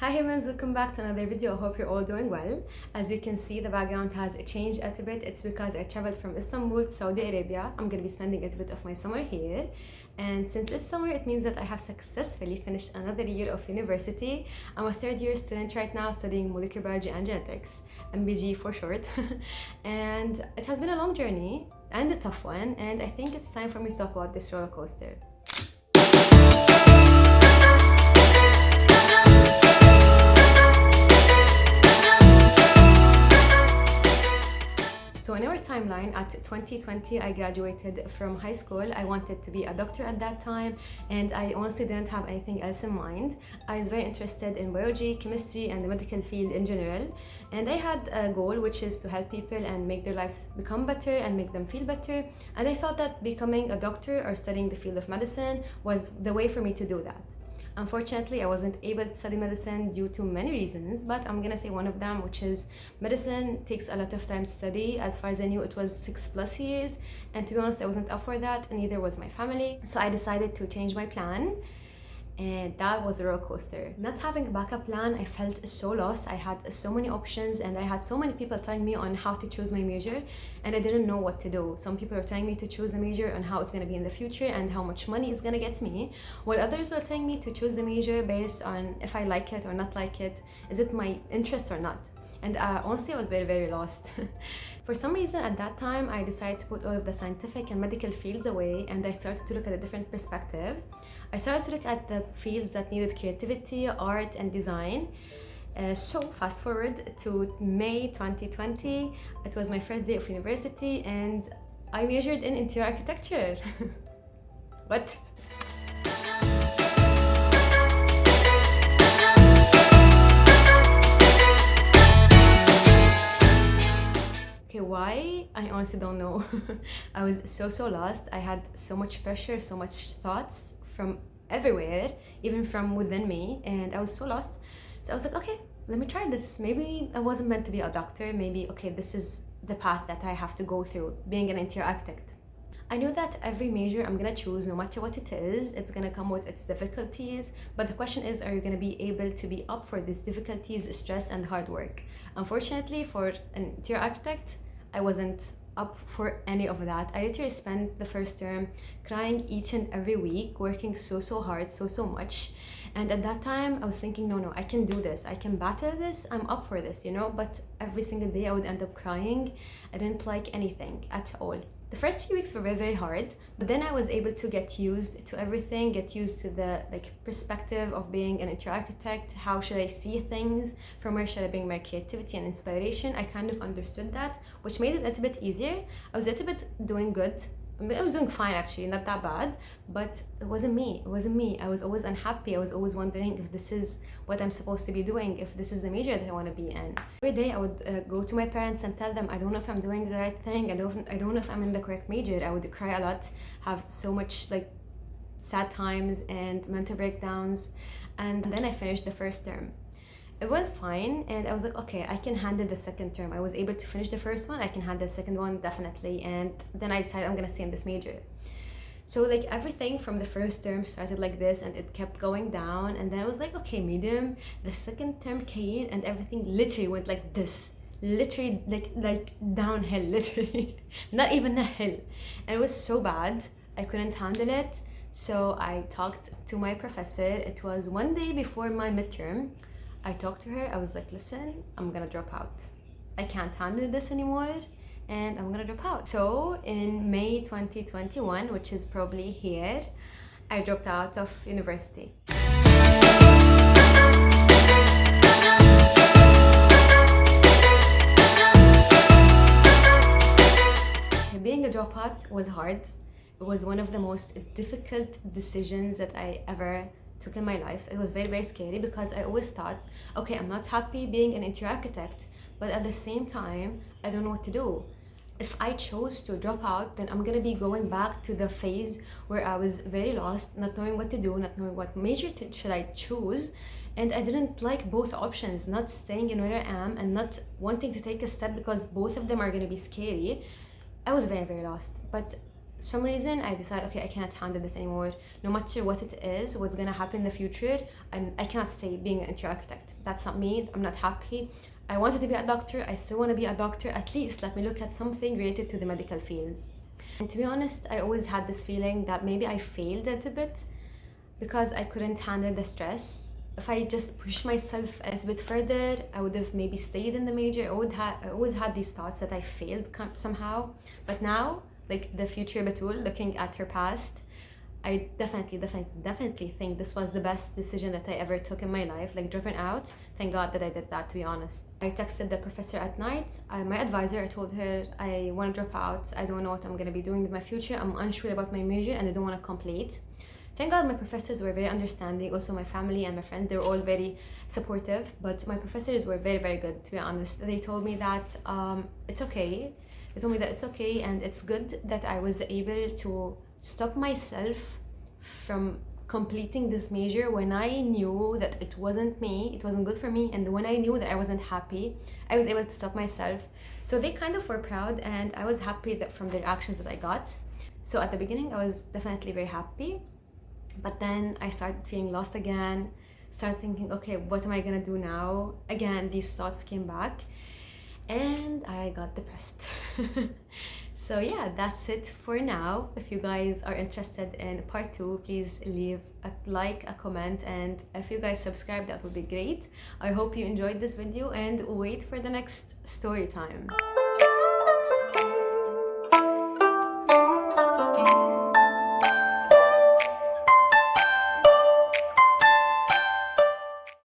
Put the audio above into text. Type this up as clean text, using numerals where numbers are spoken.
Hi humans, welcome back to another video. I hope you're all doing well. As you can see, the background has changed a little bit. It's because I traveled from Istanbul to Saudi Arabia. I'm gonna be spending a little bit of my summer here. And since it's summer, it means that I have successfully finished another year of university. I'm a third year student right now studying molecular biology and genetics, MBG for short. And it has been a long journey and a tough one. And I think it's time for me to talk about this roller coaster. So in our timeline, at 2020, I graduated from high school. I wanted to be a doctor at that time, and I honestly didn't have anything else in mind. I was very interested in biology, chemistry, and the medical field in general. And I had a goal, which is to help people and make their lives become better and make them feel better. And I thought that becoming a doctor or studying the field of medicine was the way for me to do that. Unfortunately, I wasn't able to study medicine due to many reasons, but I'm gonna say one of them, which is medicine takes a lot of time to study. As far as I knew, it was 6+ years, and to be honest, I wasn't up for that, and neither was my family. So I decided to change my plan, and that was a roller coaster. Not having a backup plan, I felt so lost. I had so many options, and I had so many people telling me on how to choose my major, and I didn't know what to do. Some people were telling me to choose a major and how it's going to be in the future and how much money it's going to get me, while others were telling me to choose the major based on if I like it or not like it, is it my interest or not. And honestly, I was very lost. For some reason at that time, I decided to put all of the scientific and medical fields away, and I started to look at a different perspective. I started to look at the fields that needed creativity, art, and design. So fast forward to May 2020. It was my first day of university, and I majored in interior architecture. What? Okay, why? I honestly don't know. I was so lost. I had so much pressure, so much thoughts from everywhere, even from within me, and I was so lost. So I was like, okay, let me try this. Maybe I wasn't meant to be a doctor. Maybe, okay, this is the path that I have to go through, being an interior architect. I knew that every major I'm gonna choose, no matter what it is, it's gonna come with its difficulties. But the question is, are you gonna be able to be up for these difficulties, stress, and hard work? Unfortunately, for an interior architect, I wasn't up for any of that. I literally spent the first term crying each and every week, working so hard, so much. And at that time, I was thinking, no, I can do this. I can battle this. I'm up for this, you know? But every single day I would end up crying. I didn't like anything at all. The first few weeks were very hard, but then I was able to get used to everything, get used to the perspective of being an interior architect. How should I see things? From where should I bring my creativity and inspiration? I kind of understood that, which made it a little bit easier. I was a little bit doing good. I was doing fine actually, not that bad, but it wasn't me. I was always unhappy. I was always wondering if this is what I'm supposed to be doing, if this is the major that I want to be in. Every day I would go to my parents and tell them, I don't know if I'm doing the right thing. I don't know if I'm in the correct major. I would cry a lot, have so much sad times and mental breakdowns. And then I finished the first term. It went fine, and I was like, okay, I can handle the second term. I was able to finish the first one. I can handle the second one, definitely. And then I decided I'm gonna stay in this major. So everything from the first term started like this, and it kept going down. And then I was like, okay, medium. The second term came, and everything literally went like this. Literally like downhill, literally. Not even a hill. And it was so bad. I couldn't handle it. So I talked to my professor. It was one day before my midterm. I talked to her. I was like, listen, I'm gonna drop out. I can't handle this anymore, and I'm gonna drop out. So in May 2021, which is probably here, I dropped out of university. Being a dropout was hard. It was one of the most difficult decisions that I ever took in my life. It was very scary, because I always thought, okay, I'm not happy being an interior architect, but at the same time, I don't know what to do. If I chose to drop out, then I'm gonna be going back to the phase where I was very lost, not knowing what to do, not knowing what major should I choose. And I didn't like both options, not staying in where I am and not wanting to take a step, because both of them are gonna be scary. I was very lost. But some reason I decided, okay, I cannot handle this anymore. No matter what it is, what's gonna happen in the future, I cannot stay being an interior architect. That's not me. I'm not happy. I wanted to be a doctor. I still want to be a doctor. At least let me look at something related to the medical fields. And to be honest, I always had this feeling that maybe I failed a little bit because I couldn't handle the stress. If I just pushed myself a little bit further, I would have maybe stayed in the major. I always had these thoughts that I failed somehow. But now, like the future Batool, looking at her past, I definitely think this was the best decision that I ever took in my life, like dropping out. Thank God that I did that, to be honest. I texted the professor at night, my advisor. I told her I want to drop out. I don't know what I'm going to be doing in my future. I'm unsure about my major and I don't want to complete. Thank God my professors were very understanding. Also my family and my friends, they were all very supportive. But my professors were very, very good, to be honest. They told me that it's okay. They told me that it's okay and it's good that I was able to stop myself from completing this major when I knew that it wasn't me, it wasn't good for me, and when I knew that I wasn't happy, I was able to stop myself. So they kind of were proud, and I was happy that from the reactions that I got. So at the beginning I was definitely very happy, but then I started feeling lost again, started thinking, okay, what am I gonna do now? Again, these thoughts came back and I got depressed. So yeah, that's it for now. If you guys are interested in part 2, please leave a like, a comment, and if you guys subscribe, that would be great. I hope you enjoyed this video and wait for the next story time.